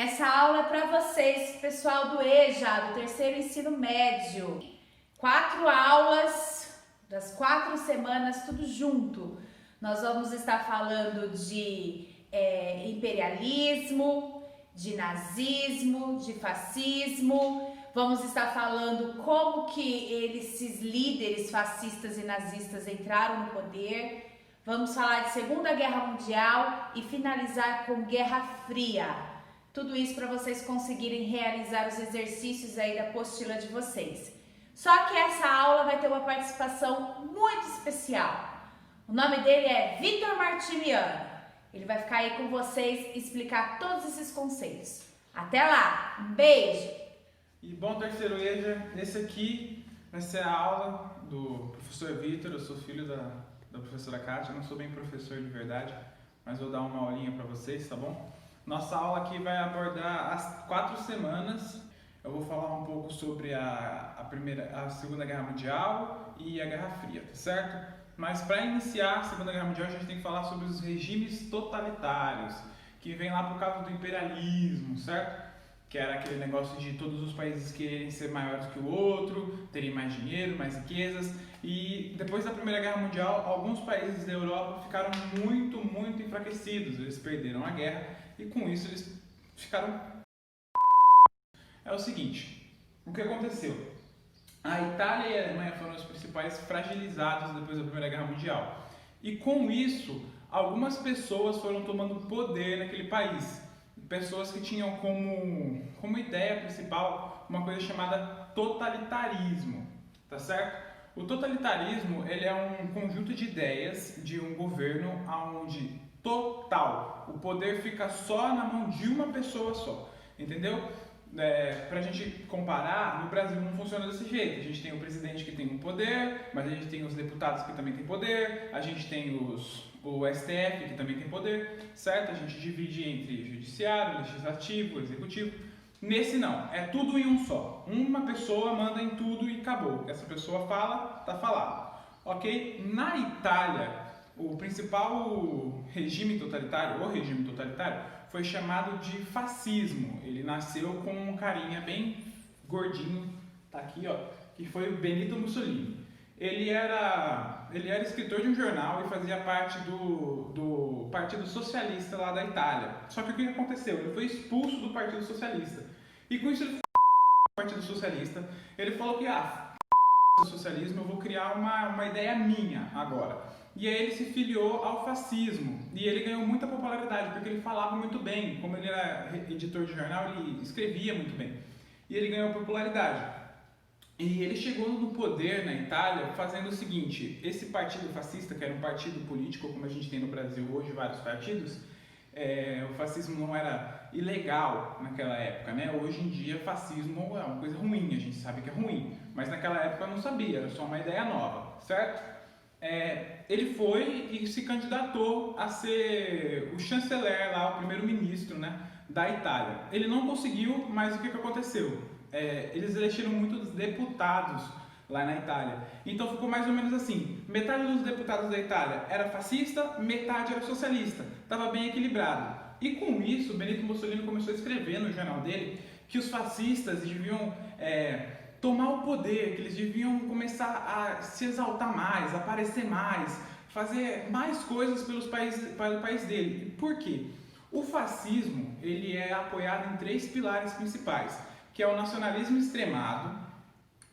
Essa aula é para vocês, pessoal do EJA, do terceiro ensino médio. 4 aulas das 4 semanas, tudo junto. Nós vamos estar falando de imperialismo, de nazismo, de fascismo. Vamos estar falando como que esses líderes fascistas e nazistas entraram no poder. Vamos falar de Segunda Guerra Mundial e finalizar com Guerra Fria. Tudo isso para vocês conseguirem realizar os exercícios aí da apostila de vocês. Só que essa aula vai ter uma participação muito especial. O nome dele é Vitor Martimiano. Ele vai ficar aí com vocês e explicar todos esses conceitos. Até lá, um beijo! E bom terceiro EJA, esse aqui vai ser a aula do professor Vitor. Eu sou filho da professora Kátia, eu não sou bem professor de verdade, mas vou dar uma aulinha para vocês, tá bom? Nossa aula aqui vai abordar as 4 semanas. Eu vou falar um pouco sobre a Segunda Guerra Mundial e a Guerra Fria, tá certo? Mas para iniciar a Segunda Guerra Mundial a gente tem que falar sobre os regimes totalitários, que vem lá por causa do imperialismo, certo? Que era aquele negócio de todos os países quererem ser maiores que o outro, terem mais dinheiro, mais riquezas. E depois da Primeira Guerra Mundial, alguns países da Europa ficaram muito enfraquecidos. Eles perderam a guerra e com isso eles ficaram... É o seguinte, o que aconteceu? A Itália e a Alemanha foram os principais fragilizados depois da Primeira Guerra Mundial. E com isso, algumas pessoas foram tomando poder naquele país. Pessoas que tinham como ideia principal uma coisa chamada totalitarismo, tá certo? O totalitarismo, ele é um conjunto de ideias de um governo onde o poder fica só na mão de uma pessoa só, entendeu? Pra gente comparar, no Brasil não funciona desse jeito. A gente tem o presidente que tem um poder, mas a gente tem os deputados que também têm poder, a gente tem o STF que também tem poder, certo? A gente divide entre judiciário, legislativo, executivo. Nesse não, é tudo em um só. Uma pessoa manda em tudo e acabou. Essa pessoa fala, tá falado. Ok? Na Itália, o principal regime totalitário, foi chamado de fascismo. Ele nasceu com um carinha bem gordinho, tá aqui, ó, que foi o Benito Mussolini. Ele era escritor de um jornal e fazia parte do Partido Socialista lá da Itália. Só que o que aconteceu? Ele foi expulso do Partido Socialista. E com isso ele foi do Partido Socialista. Ele falou que, o socialismo, eu vou criar uma ideia minha agora. E aí ele se filiou ao fascismo. E ele ganhou muita popularidade, porque ele falava muito bem. Como ele era editor de jornal, ele escrevia muito bem. E ele ganhou popularidade. E ele chegou no poder na Itália fazendo o seguinte: esse partido fascista, que era um partido político, como a gente tem no Brasil hoje, vários partidos, o fascismo não era ilegal naquela época, né? Hoje em dia, fascismo é uma coisa ruim, a gente sabe que é ruim, mas naquela época não sabia, era só uma ideia nova, certo? Ele foi e se candidatou a ser o chanceler lá, o primeiro-ministro, né, da Itália. Ele não conseguiu, mas o que aconteceu? Eles elegeram muitos deputados lá na Itália. Então ficou mais ou menos assim: metade dos deputados da Itália era fascista, metade era socialista. Estava bem equilibrado. E com isso, Benito Mussolini começou a escrever no jornal dele que os fascistas deviam tomar o poder, que eles deviam começar a se exaltar mais, aparecer mais, fazer mais coisas pelo país dele. Por quê? O fascismo, ele é apoiado em 3 pilares principais, que é o nacionalismo extremado,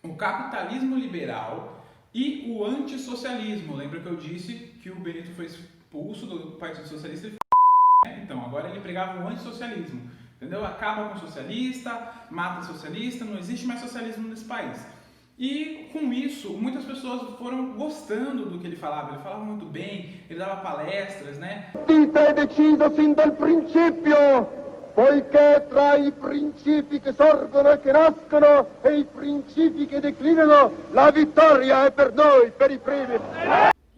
o capitalismo liberal e o antissocialismo. Lembra que eu disse que o Benito foi expulso do Partido Socialista? Então, agora ele pregava o antissocialismo. Entendeu? Acaba com o socialista, mata o socialista, não existe mais socialismo nesse país. E com isso, muitas pessoas foram gostando do que ele falava. Ele falava muito bem, ele dava palestras, né? È deciso sin dal principio, poiché tra i principi che sorgono e che nascono e i principi che declinano, la vittoria è per noi, per i primi.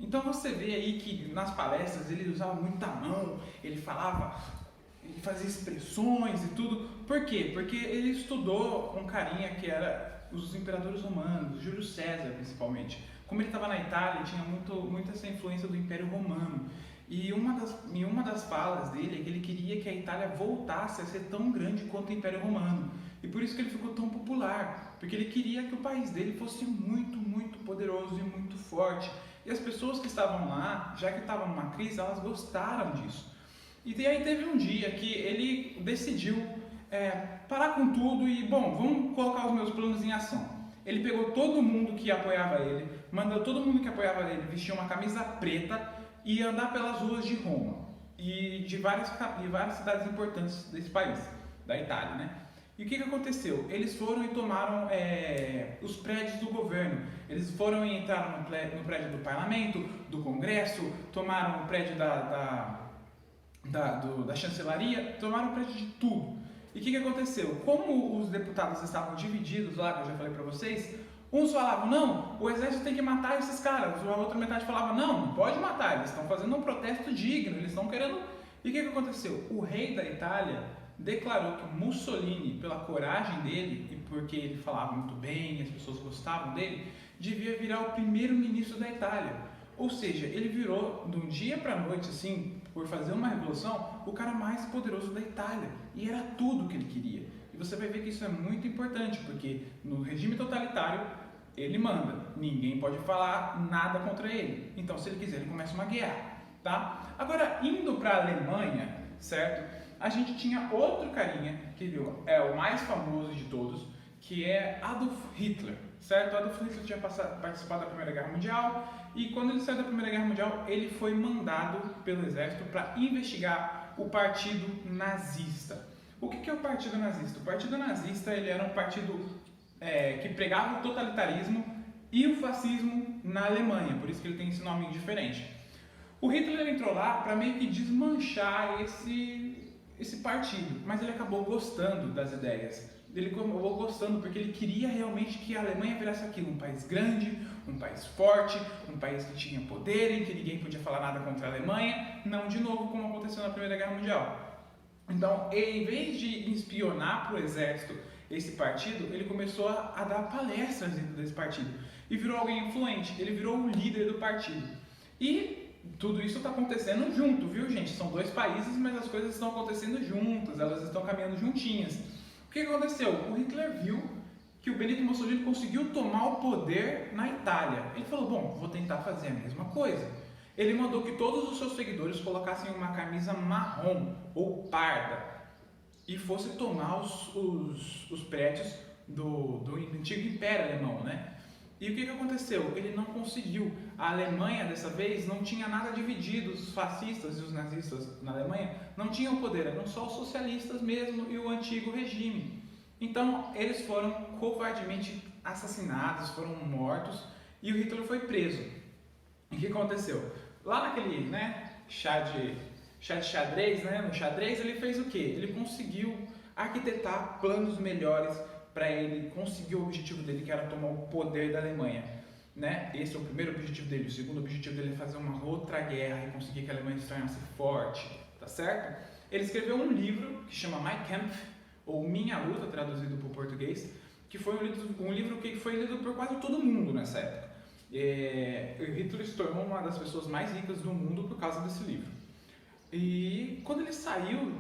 Então você vê aí que nas palestras ele usava muita mão, ele fazia expressões e tudo. Por quê? Porque ele estudou um carinha que era os imperadores romanos, Júlio César principalmente. Como ele estava na Itália, tinha muito essa influência do Império Romano. E uma das falas dele é que ele queria que a Itália voltasse a ser tão grande quanto o Império Romano. E por isso que ele ficou tão popular, porque ele queria que o país dele fosse muito, muito poderoso e muito forte. E as pessoas que estavam lá, já que estavam numa crise, elas gostaram disso. E aí teve um dia que ele decidiu parar com tudo e, bom, vamos colocar os meus planos em ação. Ele pegou todo mundo que apoiava ele, mandou todo mundo que apoiava ele vestir uma camisa preta e andar pelas ruas de Roma e de várias cidades importantes desse país, da Itália, né? E o que aconteceu? Eles foram e tomaram os prédios do governo. Eles foram e entraram no prédio do parlamento, do congresso, tomaram o prédio da chancelaria, tomaram o prédio de tudo. E o que aconteceu? Como os deputados estavam divididos lá, que eu já falei para vocês, uns falavam, não, o exército tem que matar esses caras. A outra metade falava, não pode matar, eles estão fazendo um protesto digno, eles estão querendo... E o que aconteceu? O rei da Itália declarou que Mussolini, pela coragem dele e porque ele falava muito bem e as pessoas gostavam dele, devia virar o primeiro-ministro da Itália. Ou seja, ele virou, de um dia para a noite, assim, por fazer uma revolução, o cara mais poderoso da Itália. E era tudo o que ele queria. E você vai ver que isso é muito importante, porque no regime totalitário, ele manda. Ninguém pode falar nada contra ele. Então, se ele quiser, ele começa uma guerra, tá? Agora, indo para a Alemanha, certo? A gente tinha outro carinha, que é o mais famoso de todos, que é Adolf Hitler, certo? Adolf Hitler tinha participado da Primeira Guerra Mundial e quando ele saiu da Primeira Guerra Mundial, ele foi mandado pelo exército para investigar o Partido Nazista. O que é o Partido Nazista? O Partido Nazista ele era um partido que pregava o totalitarismo e o fascismo na Alemanha, por isso que ele tem esse nome diferente. O Hitler entrou lá para meio que desmanchar esse partido, mas ele acabou gostando das ideias. Ele acabou gostando porque ele queria realmente que a Alemanha virasse aquilo, um país grande, um país forte, um país que tinha poder, em que ninguém podia falar nada contra a Alemanha, não de novo como aconteceu na Primeira Guerra Mundial. Então, em vez de espionar para o exército esse partido, ele começou a dar palestras dentro desse partido e virou alguém influente, ele virou o líder do partido. E tudo isso está acontecendo junto, viu, gente? São dois países, mas as coisas estão acontecendo juntas, elas estão caminhando juntinhas. O que aconteceu? O Hitler viu que o Benito Mussolini conseguiu tomar o poder na Itália. Ele falou, bom, vou tentar fazer a mesma coisa. Ele mandou que todos os seus seguidores colocassem uma camisa marrom ou parda e fosse tomar os prédios do antigo Império Alemão, né? E o que aconteceu? Ele não conseguiu. A Alemanha, dessa vez, não tinha nada dividido. Os fascistas e os nazistas na Alemanha não tinham poder, eram só os socialistas mesmo e o antigo regime. Então, eles foram covardemente assassinados, foram mortos e o Hitler foi preso. E o que aconteceu? Lá naquele chá de xadrez, no xadrez, ele fez o quê? Ele conseguiu arquitetar planos melhores para ele conseguir o objetivo dele, que era tomar o poder da Alemanha, né? Esse é o primeiro objetivo dele. O segundo objetivo dele é fazer uma outra guerra e conseguir que a Alemanha se tornasse forte, tá certo? Ele escreveu um livro que chama Mein Kampf, ou Minha Luta, traduzido para o português, que foi um livro que foi lido por quase todo mundo nessa época. Hitler se tornou uma das pessoas mais ricas do mundo por causa desse livro. E quando ele saiu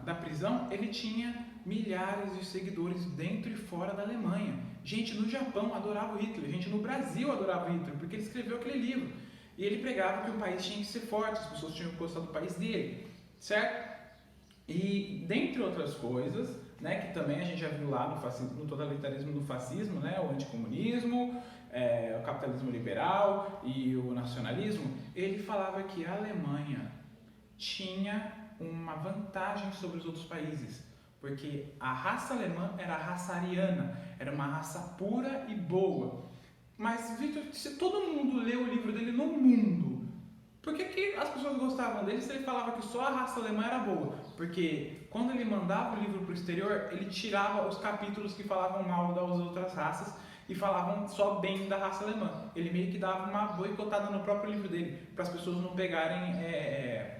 da prisão, ele tinha milhares de seguidores dentro e fora da Alemanha. Gente no Japão adorava o Hitler, gente no Brasil adorava o Hitler, porque ele escreveu aquele livro. E ele pregava que o país tinha que ser forte, as pessoas tinham que gostar do país dele, certo? E dentre outras coisas, que também a gente já viu lá no totalitarismo do fascismo, o anticomunismo, o capitalismo liberal e o nacionalismo, ele falava que a Alemanha tinha uma vantagem sobre os outros países, porque a raça alemã era a raça ariana, era uma raça pura e boa. Mas, Victor, se todo mundo lê o livro dele no mundo, por que as pessoas gostavam dele se ele falava que só a raça alemã era boa? Porque quando ele mandava o livro para o exterior, ele tirava os capítulos que falavam mal das outras raças e falavam só bem da raça alemã. Ele meio que dava uma boicotada no próprio livro dele, para as pessoas não pegarem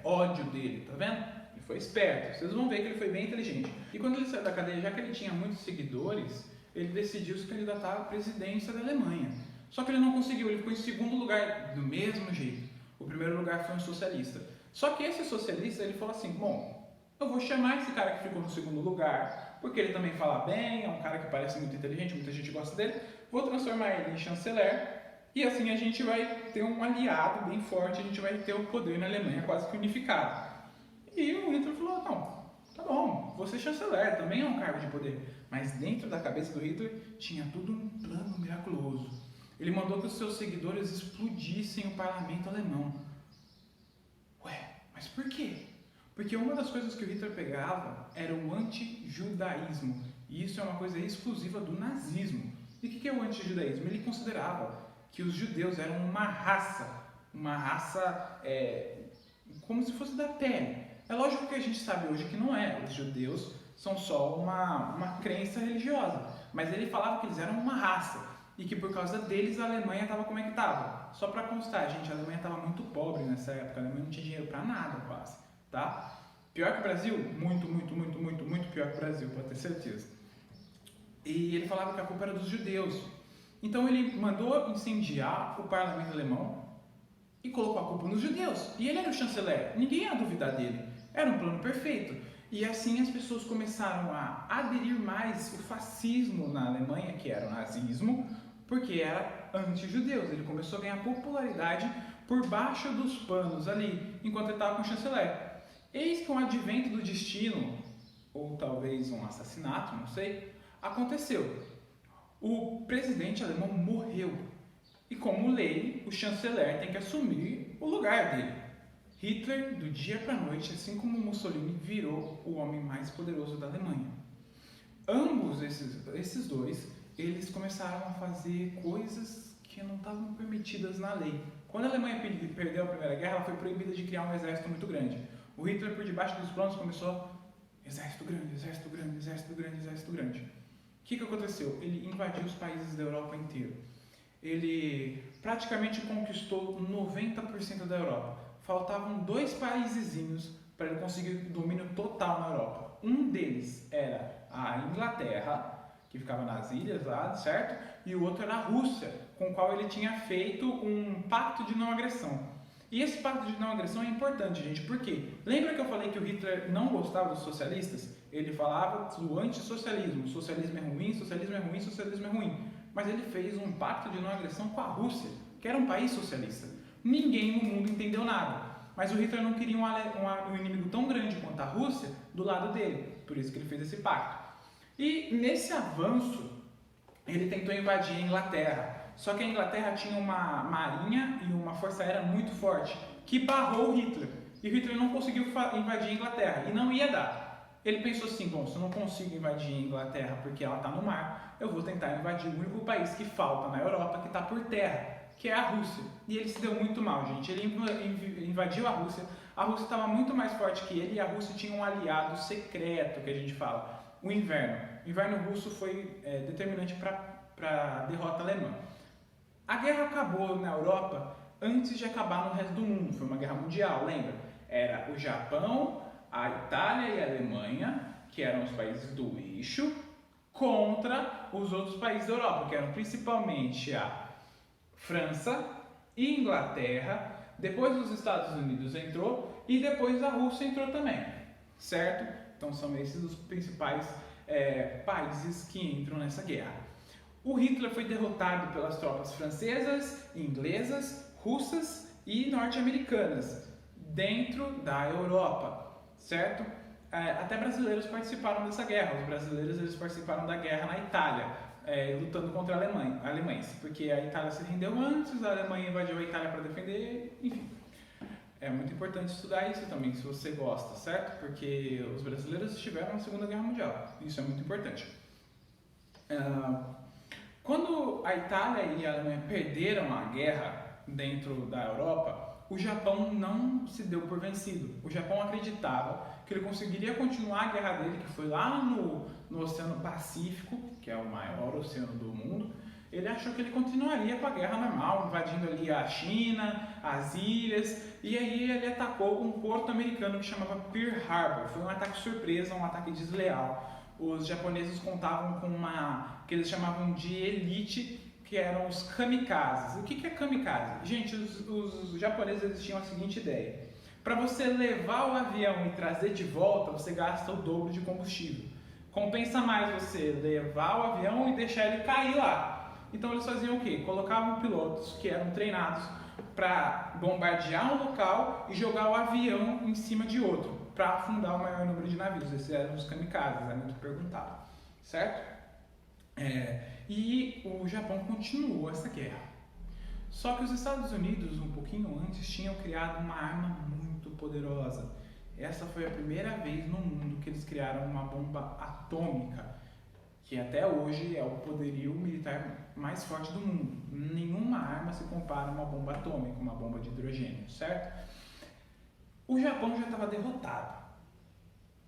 ódio dele, tá vendo? Ele foi esperto, vocês vão ver que ele foi bem inteligente. E quando ele saiu da cadeia, já que ele tinha muitos seguidores, ele decidiu se candidatar à presidência da Alemanha. Só que ele não conseguiu, ele ficou em segundo lugar, do mesmo jeito. O primeiro lugar foi um socialista. Só que esse socialista, ele falou assim, bom, eu vou chamar esse cara que ficou no segundo lugar, porque ele também fala bem, é um cara que parece muito inteligente, muita gente gosta dele, vou transformar ele em chanceler, e assim a gente vai ter um aliado bem forte, a gente vai ter o poder na Alemanha quase que unificado. E o Hitler falou, não, tá bom, vou ser chanceler, também é um cargo de poder. Mas dentro da cabeça do Hitler tinha tudo um plano miraculoso. Ele mandou que os seus seguidores explodissem o parlamento alemão. Ué, mas por quê? Porque uma das coisas que o Hitler pegava era o anti-judaísmo. E isso é uma coisa exclusiva do nazismo. E o que é o anti-judaísmo? Ele considerava que os judeus eram uma raça como se fosse da pele. É lógico que a gente sabe hoje que não é. Os judeus são só uma crença religiosa. Mas ele falava que eles eram uma raça. E que por causa deles a Alemanha estava como é que estava. Só para constar, gente, a Alemanha estava muito pobre nessa época. A Alemanha não tinha dinheiro para nada quase. Tá? Pior que o Brasil? Muito pior que o Brasil, pode ter certeza. E ele falava que a culpa era dos judeus. Então ele mandou incendiar o parlamento alemão e colocou a culpa nos judeus. E ele era o chanceler, ninguém ia duvidar dele. Era um plano perfeito. E assim as pessoas começaram a aderir mais o fascismo na Alemanha, que era o nazismo, porque era anti-judeus. Ele começou a ganhar popularidade por baixo dos panos ali, enquanto ele estava com o chanceler. Eis que um advento do destino, ou talvez um assassinato, não sei, aconteceu. O presidente alemão morreu. E como lei, o chanceler tem que assumir o lugar dele. Hitler, do dia para a noite, assim como Mussolini, virou o homem mais poderoso da Alemanha. Ambos esses dois, eles começaram a fazer coisas que não estavam permitidas na lei. Quando a Alemanha perdeu a Primeira Guerra, ela foi proibida de criar um exército muito grande. O Hitler, por debaixo dos planos, começou exército grande, exército grande, exército grande, exército grande. O que aconteceu? Ele invadiu os países da Europa inteira. Ele praticamente conquistou 90% da Europa. Faltavam 2 paisezinhos para ele conseguir domínio total na Europa. Um deles era a Inglaterra, que ficava nas ilhas lá, certo? E o outro era a Rússia, com o qual ele tinha feito um pacto de não agressão. E esse pacto de não agressão é importante, gente, por quê? Lembra que eu falei que o Hitler não gostava dos socialistas? Ele falava do antissocialismo. Socialismo é ruim, socialismo é ruim, socialismo é ruim. Mas ele fez um pacto de não agressão com a Rússia, que era um país socialista. Ninguém no mundo entendeu nada. Mas o Hitler não queria um inimigo tão grande quanto a Rússia do lado dele. Por isso que ele fez esse pacto. E nesse avanço, ele tentou invadir a Inglaterra. Só que a Inglaterra tinha uma marinha e uma força aérea muito forte, que barrou o Hitler. E o Hitler não conseguiu invadir a Inglaterra, e não ia dar. Ele pensou assim, bom, se eu não consigo invadir a Inglaterra porque ela está no mar, eu vou tentar invadir o único país que falta na Europa, que está por terra, que é a Rússia. E ele se deu muito mal, gente. Ele invadiu a Rússia estava muito mais forte que ele, e a Rússia tinha um aliado secreto, que a gente fala, o inverno. O inverno russo foi determinante para a derrota alemã. A guerra acabou na Europa antes de acabar no resto do mundo. Foi uma guerra mundial, lembra? Era o Japão, a Itália e a Alemanha, que eram os países do eixo, contra os outros países da Europa, que eram principalmente a França e Inglaterra, depois os Estados Unidos entrou e depois a Rússia entrou também, certo? Então são esses os principais países que entram nessa guerra. O Hitler foi derrotado pelas tropas francesas, inglesas, russas e norte-americanas dentro da Europa, certo? Até brasileiros participaram dessa guerra. Os brasileiros eles participaram da guerra na Itália, lutando contra alemães, porque a Itália se rendeu antes, a Alemanha invadiu a Itália para defender, enfim. É muito importante estudar isso também, se você gosta, certo? Porque os brasileiros estiveram na Segunda Guerra Mundial, isso é muito importante. Quando a Itália e a Alemanha perderam a guerra dentro da Europa, o Japão não se deu por vencido. O Japão acreditava que ele conseguiria continuar a guerra dele, que foi lá no Oceano Pacífico, que é o maior oceano do mundo. Ele achou que ele continuaria com a guerra normal, invadindo ali a China, as ilhas, e aí ele atacou um porto americano que chamava Pearl Harbor. Foi um ataque surpresa, um ataque desleal. Os japoneses contavam com uma que eles chamavam de elite, que eram os kamikazes. O que é kamikaze? Gente, os japoneses eles tinham a seguinte ideia. Para você levar o avião e trazer de volta, você gasta o dobro de combustível. Compensa mais você levar o avião e deixar ele cair lá. Então eles faziam o quê? Colocavam pilotos que eram treinados para bombardear um local e jogar o avião em cima de outro, para afundar o maior número de navios. Esses eram os kamikazes, é muito perguntado, certo? E o Japão continuou essa guerra. Só que os Estados Unidos, um pouquinho antes, tinham criado uma arma muito poderosa. Essa foi a primeira vez no mundo que eles criaram uma bomba atômica, que até hoje é o poderio militar mais forte do mundo. Nenhuma arma se compara a uma bomba atômica, uma bomba de hidrogênio, certo? O Japão já estava derrotado.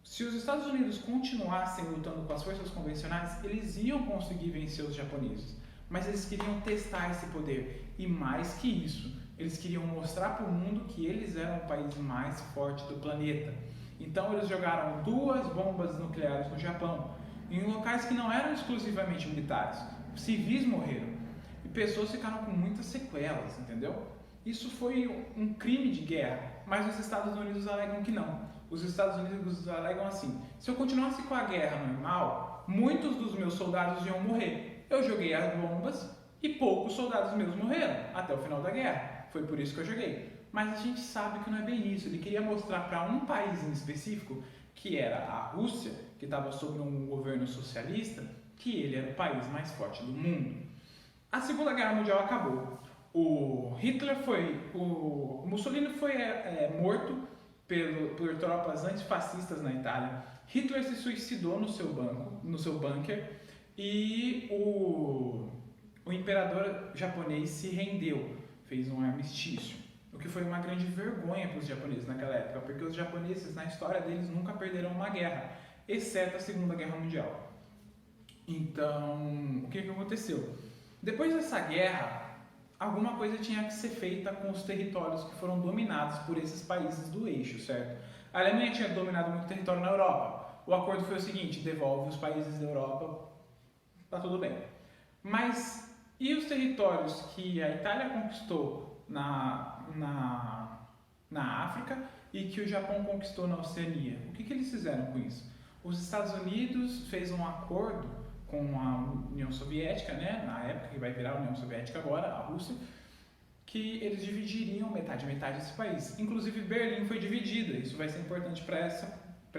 Se os Estados Unidos continuassem lutando com as forças convencionais, eles iam conseguir vencer os japoneses. Mas eles queriam testar esse poder. E mais que isso, eles queriam mostrar para o mundo que eles eram o país mais forte do planeta. Então eles jogaram 2 bombas nucleares no Japão, em locais que não eram exclusivamente militares. Civis morreram e pessoas ficaram com muitas sequelas, entendeu? Isso foi um crime de guerra, mas os Estados Unidos alegam que não. Os Estados Unidos alegam assim: se eu continuasse com a guerra normal, muitos dos meus soldados iam morrer. Eu joguei as bombas e poucos soldados meus morreram até o final da guerra. Foi por isso que eu joguei. Mas a gente sabe que não é bem isso. Ele queria mostrar para um país em específico, que era a Rússia, que estava sob um governo socialista, que ele era o país mais forte do mundo. A Segunda Guerra Mundial acabou. O Mussolini foi morto por tropas antifascistas na Itália. Hitler se suicidou no seu bunker e o imperador japonês se rendeu, fez um armistício, o que foi uma grande vergonha para os japoneses naquela época, porque os japoneses, na história deles, nunca perderam uma guerra, exceto a Segunda Guerra Mundial. Então, o que aconteceu? Depois dessa guerra, alguma coisa tinha que ser feita com os territórios que foram dominados por esses países do eixo, certo? A Alemanha tinha dominado muito território na Europa. O acordo foi o seguinte: devolve os países da Europa, tá tudo bem. Mas e os territórios que a Itália conquistou na África e que o Japão conquistou na Oceania? O que eles fizeram com isso? Os Estados Unidos fez um acordo com a União Soviética, né, na época, que vai virar a União Soviética agora, a Rússia, que eles dividiriam metade desse país. Inclusive Berlim foi dividida. Isso vai ser importante para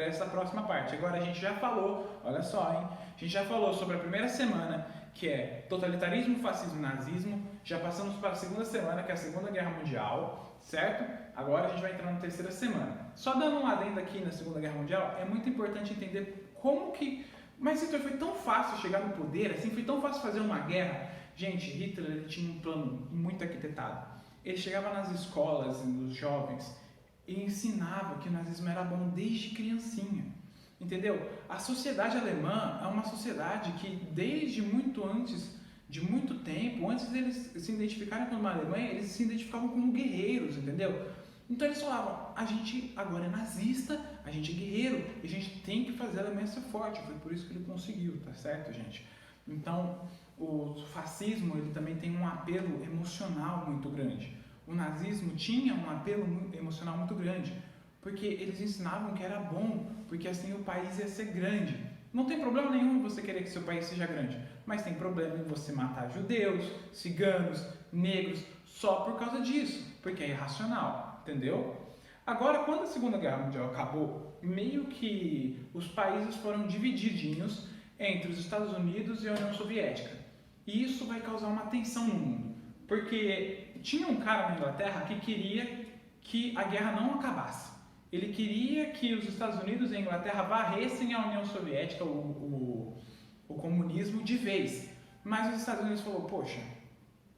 essa próxima parte. Agora a gente já falou, olha só, hein? A gente já falou sobre a primeira semana, que é totalitarismo, fascismo e nazismo. Já passamos para a segunda semana, que é a Segunda Guerra Mundial, certo? Agora a gente vai entrar na terceira semana. Só dando um adendo aqui na Segunda Guerra Mundial, é muito importante entender como que... Mas Hitler foi tão fácil chegar no poder, assim, foi tão fácil fazer uma guerra. Gente, Hitler ele tinha um plano muito arquitetado. Ele chegava nas escolas, nos jovens, e ensinava que o nazismo era bom desde criancinha. Entendeu? A sociedade alemã é uma sociedade que desde muito antes, de muito tempo, antes deles se identificarem como uma Alemanha, eles se identificavam como guerreiros, entendeu? Então eles falavam: a gente agora é nazista, a gente é guerreiro, e a gente tem que fazer a Alemanha ser forte. Foi por isso que ele conseguiu, tá certo, gente? Então, o fascismo ele também tem um apelo emocional muito grande. O nazismo tinha um apelo emocional muito grande, porque eles ensinavam que era bom, porque assim o país ia ser grande. Não tem problema nenhum em você querer que seu país seja grande, mas tem problema em você matar judeus, ciganos, negros, só por causa disso, porque é irracional, entendeu? Agora, quando a Segunda Guerra Mundial acabou, meio que os países foram divididinhos entre os Estados Unidos e a União Soviética. E isso vai causar uma tensão no mundo, porque tinha um cara na Inglaterra que queria que a guerra não acabasse. Ele queria que os Estados Unidos e a Inglaterra varressem a União Soviética, o comunismo, de vez. Mas os Estados Unidos falou: poxa,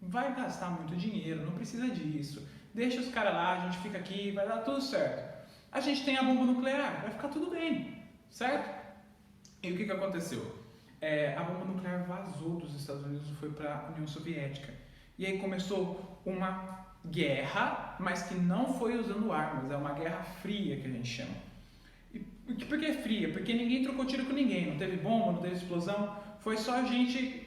vai gastar muito dinheiro, não precisa disso. Deixa os caras lá, a gente fica aqui, vai dar tudo certo. A gente tem a bomba nuclear, vai ficar tudo bem, certo? E o que aconteceu? A bomba nuclear vazou dos Estados Unidos e foi para a União Soviética. E aí começou uma guerra, mas que não foi usando armas, é uma guerra fria que a gente chama. E por que fria? Porque ninguém trocou tiro com ninguém, não teve bomba, não teve explosão, foi só gente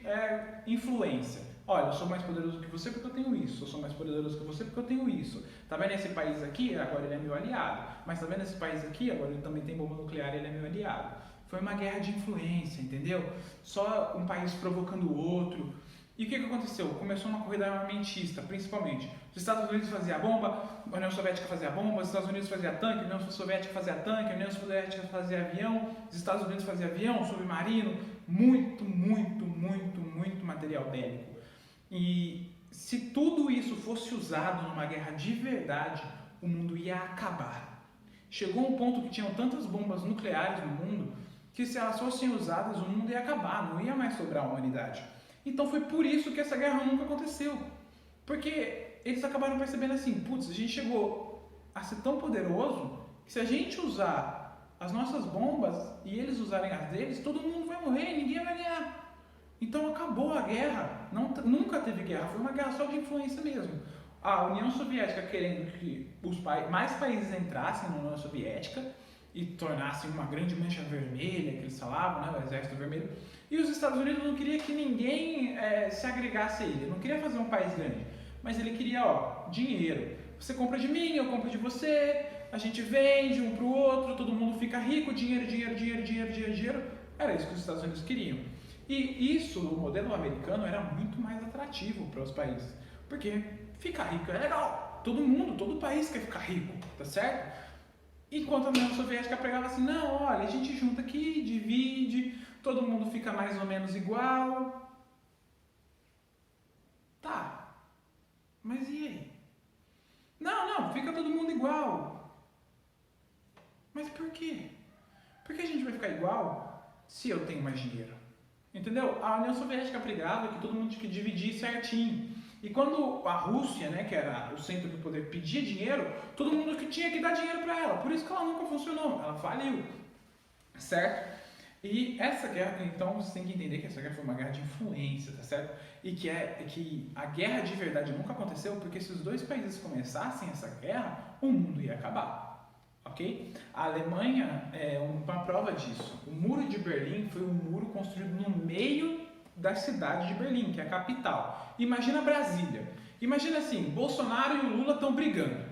influência. Olha, eu sou mais poderoso que você porque eu tenho isso. Eu sou mais poderoso que você porque eu tenho isso. Tá vendo esse país aqui? Agora ele é meu aliado. Mas tá vendo esse país aqui? Agora ele também tem bomba nuclear e ele é meu aliado. Foi uma guerra de influência, entendeu? Só um país provocando o outro. E o que aconteceu? Começou uma corrida armamentista, principalmente. Os Estados Unidos faziam bomba, a União Soviética fazia bomba, os Estados Unidos faziam tanque, a União Soviética fazia tanque, a União Soviética fazia avião, os Estados Unidos faziam avião, submarino, muito material bélico. E se tudo isso fosse usado numa guerra de verdade, o mundo ia acabar. Chegou um ponto que tinham tantas bombas nucleares no mundo que se elas fossem usadas, o mundo ia acabar, não ia mais sobrar a humanidade. Então foi por isso que essa guerra nunca aconteceu. Porque eles acabaram percebendo assim, putz, a gente chegou a ser tão poderoso que se a gente usar as nossas bombas e eles usarem as deles, todo mundo vai morrer e ninguém vai ganhar. Então acabou a guerra, nunca teve guerra, foi uma guerra só de influência mesmo. A União Soviética querendo que mais países entrassem na União Soviética e tornassem uma grande mancha vermelha, que eles falavam, né, o Exército Vermelho. E os Estados Unidos não queria que ninguém se agregasse a ele, não queria fazer um país grande, mas ele queria, dinheiro. Você compra de mim, eu compro de você, a gente vende um pro outro, todo mundo fica rico, dinheiro. Era isso que os Estados Unidos queriam. E isso, o modelo americano, era muito mais atrativo para os países, porque ficar rico é legal, todo país quer ficar rico, tá certo? Enquanto a União Soviética pregava assim, não, olha, a gente junta aqui, divide, todo mundo fica mais ou menos igual. Tá, mas e aí? Não, fica todo mundo igual. Mas por quê? Por que a gente vai ficar igual se eu tenho mais dinheiro? Entendeu? A União Soviética pregava que todo mundo tinha que dividir certinho. E quando a Rússia, né, que era o centro do poder, pedia dinheiro, todo mundo que tinha que dar dinheiro para ela. Por isso que ela nunca funcionou, ela faliu, certo? E essa guerra, então você tem que entender que essa guerra foi uma guerra de influência, tá certo? E que a guerra de verdade nunca aconteceu, porque se os dois países começassem essa guerra, o mundo ia acabar, ok? A Alemanha é uma prova disso. O Muro de Berlim foi um muro construído no meio da cidade de Berlim, que é a capital. Imagina Brasília. Imagina assim, Bolsonaro e o Lula estão brigando,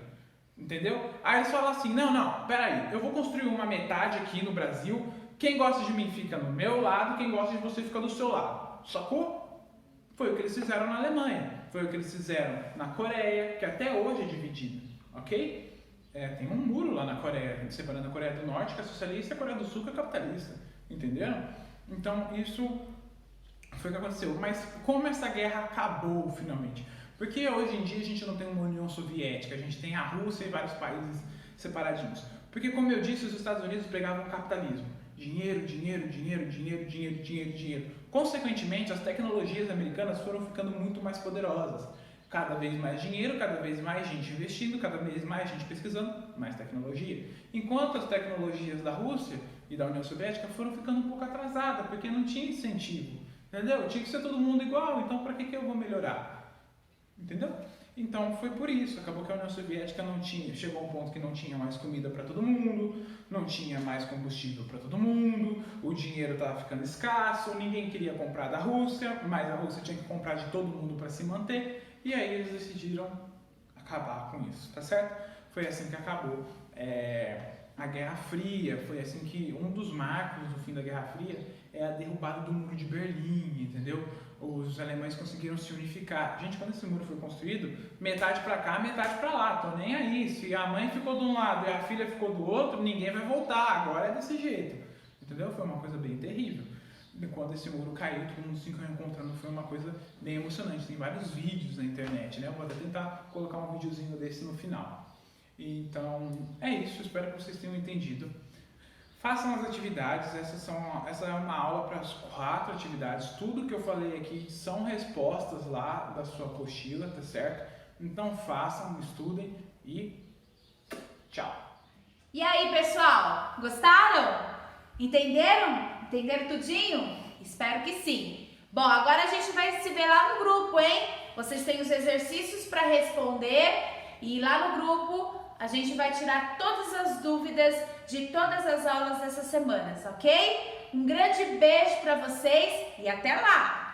entendeu? Aí eles falam assim, não, peraí, eu vou construir uma metade aqui no Brasil, quem gosta de mim fica no meu lado, quem gosta de você fica do seu lado. Sacou? Foi o que eles fizeram na Alemanha, foi o que eles fizeram na Coreia, que até hoje é dividida, ok? Tem um muro lá na Coreia, separando a Coreia do Norte, que é socialista, e a Coreia do Sul, que é capitalista, entenderam? Então, isso foi o que aconteceu. Mas como essa guerra acabou finalmente? Porque hoje em dia a gente não tem uma União Soviética, a gente tem a Rússia e vários países separadinhos. Porque, como eu disse, os Estados Unidos pregavam o capitalismo. Dinheiro. Consequentemente, as tecnologias americanas foram ficando muito mais poderosas. Cada vez mais dinheiro, cada vez mais gente investindo, cada vez mais gente pesquisando, mais tecnologia. Enquanto as tecnologias da Rússia e da União Soviética foram ficando um pouco atrasadas, porque não tinha incentivo. Entendeu? Tinha que ser todo mundo igual, então para que eu vou melhorar? Entendeu? Então foi por isso, acabou que a União Soviética chegou a um ponto que não tinha mais comida para todo mundo, não tinha mais combustível para todo mundo, o dinheiro estava ficando escasso, ninguém queria comprar da Rússia, mas a Rússia tinha que comprar de todo mundo para se manter, e aí eles decidiram acabar com isso, tá certo? Foi assim que acabou a Guerra Fria, foi assim que um dos marcos do fim da Guerra Fria é a derrubada do Muro de Berlim, entendeu? Os alemães conseguiram se unificar. Gente, quando esse muro foi construído, metade pra cá, metade pra lá, tô nem aí. Se a mãe ficou de um lado e a filha ficou do outro, ninguém vai voltar, agora é desse jeito, entendeu? Foi uma coisa bem terrível. E quando esse muro caiu, todo mundo se encontrando, foi uma coisa bem emocionante. Tem vários vídeos na internet, né? Eu vou até tentar colocar um videozinho desse no final. Então, é isso, espero que vocês tenham entendido. Façam as atividades, essa é uma aula para as 4 atividades. Tudo que eu falei aqui são respostas lá da sua apostila, tá certo? Então façam, estudem e tchau! E aí, pessoal, gostaram? Entenderam? Entenderam tudinho? Espero que sim. Bom, agora a gente vai se ver lá no grupo, hein? Vocês têm os exercícios para responder e lá no grupo a gente vai tirar todas as dúvidas de todas as aulas dessas semanas, ok? Um grande beijo para vocês e até lá!